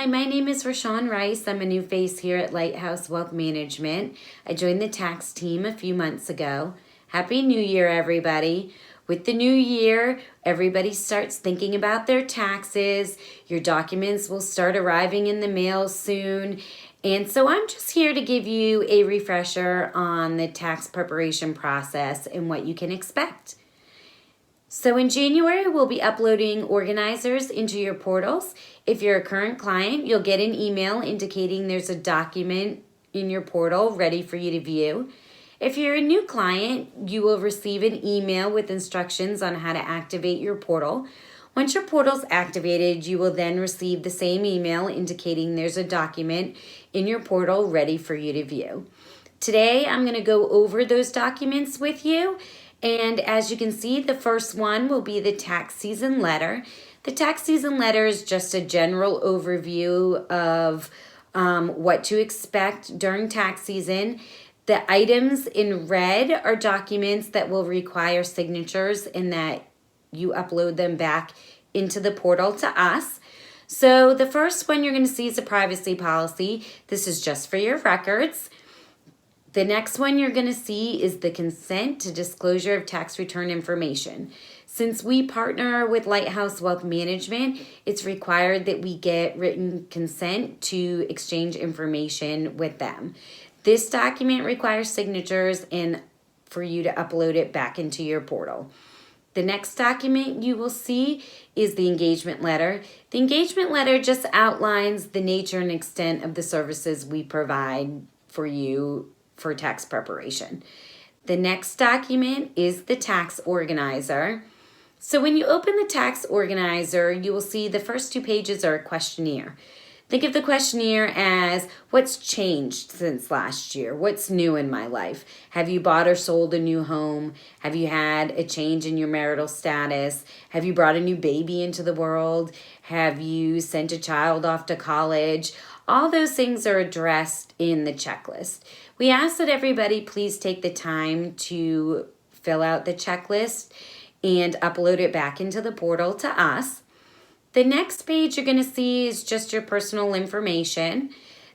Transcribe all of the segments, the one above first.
Hi, my name is Roushan Rice. I'm a new face here at Lighthouse Wealth Management. I joined the tax team a few months ago. Happy New Year, everybody. With the new year, everybody starts thinking about their taxes. Your documents will start arriving in the mail soon. And so I'm just here to give you a refresher on the tax preparation process and what you can expect. So in January, we'll be uploading organizers into your portals. If you're a current client, you'll get an email indicating there's a document in your portal ready for you to view. If you're a new client, you will receive an email with instructions on how to activate your portal. Once your portal's activated, you will then receive the same email indicating there's a document in your portal ready for you to view. Today, I'm going to go over those documents with you. And as you can see, the first one will be the tax season letter. The tax season letter is just a general overview of what to expect during tax season. The items in red are documents that will require signatures and that you upload them back into the portal to us. So the first one you're going to see is a privacy policy. This is just for your records. The next one you're going to see is the consent to disclosure of tax return information. Since we partner with Lighthouse Wealth Management, it's required that we get written consent to exchange information with them. This document requires signatures and for you to upload it back into your portal. The next document you will see is the engagement letter. The engagement letter just outlines the nature and extent of the services we provide for you for tax preparation. The next document is the tax organizer. So when you open the tax organizer, you will see the first 2 pages are a questionnaire. Think of the questionnaire as what's changed since last year? What's new in my life? Have you bought or sold a new home? Have you had a change in your marital status? Have you brought a new baby into the world? Have you sent a child off to college? All those things are addressed in the checklist. We ask that everybody please take the time to fill out the checklist and upload it back into the portal to us. The next page you're going to see is just your personal information.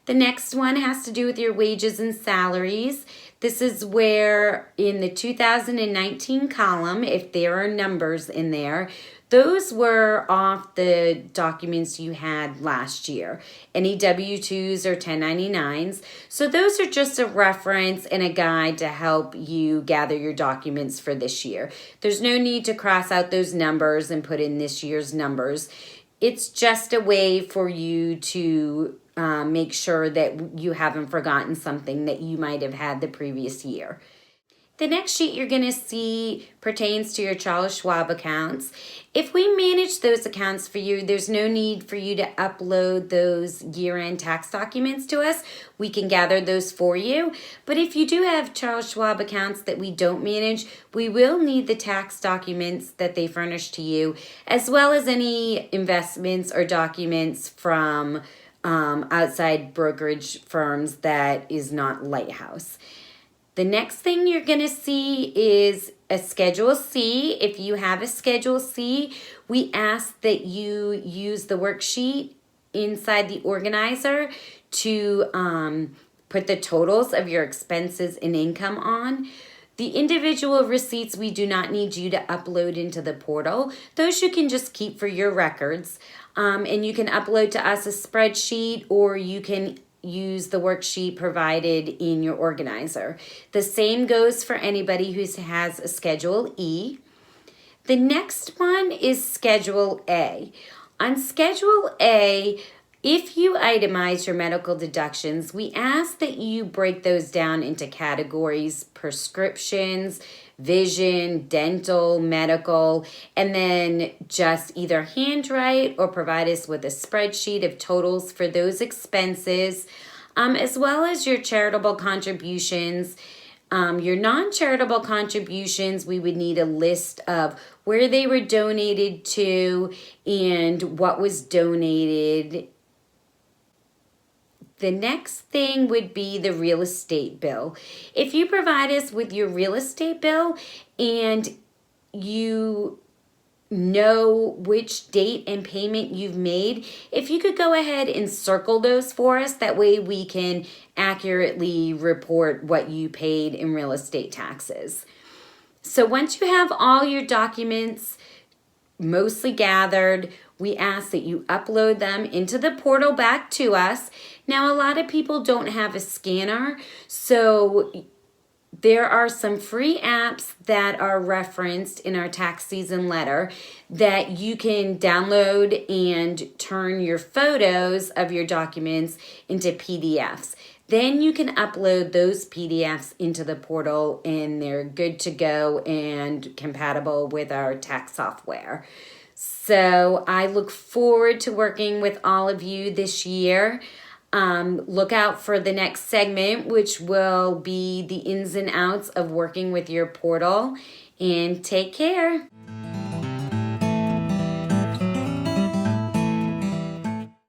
The next one has to do with your wages and salaries. This is where in the 2019 column, if there are numbers in there, those were off the documents you had last year, any W-2s or 1099s. So those are just a reference and a guide to help you gather your documents for this year. There's no need to cross out those numbers and put in this year's numbers. It's just a way for you to make sure that you haven't forgotten something that you might have had the previous year. The next sheet you're going to see pertains to your Charles Schwab accounts. If we manage those accounts for you, there's no need for you to upload those year-end tax documents to us. We can gather those for you. But if you do have Charles Schwab accounts that we don't manage, we will need the tax documents that they furnish to you, as well as any investments or documents from outside brokerage firms that is not Lighthouse. The next thing you're going to see is a Schedule C. If you have a Schedule C, we ask that you use the worksheet inside the organizer to put the totals of your expenses and income on. The individual receipts we do not need you to upload into the portal. Those you can just keep for your records. And you can upload to us a spreadsheet, or you can use the worksheet provided in your organizer. The same goes for anybody who has a Schedule E. The next one is Schedule A. On Schedule A, if you itemize your medical deductions, we ask that you break those down into categories: prescriptions, vision, dental, medical, and then just either handwrite or provide us with a spreadsheet of totals for those expenses, as well as your charitable contributions. Your non-charitable contributions, we would need a list of where they were donated to and what was donated. The next thing would be the real estate bill. If you provide us with your real estate bill and you know which date and payment you've made, if you could go ahead and circle those for us, that way we can accurately report what you paid in real estate taxes. So once you have all your documents mostly gathered, we ask that you upload them into the portal back to us. Now, a lot of people don't have a scanner, so there are some free apps that are referenced in our tax season letter that you can download and turn your photos of your documents into PDFs. Then you can upload those PDFs into the portal and they're good to go and compatible with our tax software. So I look forward to working with all of you this year. Look out for the next segment, which will be the ins and outs of working with your portal. And take care.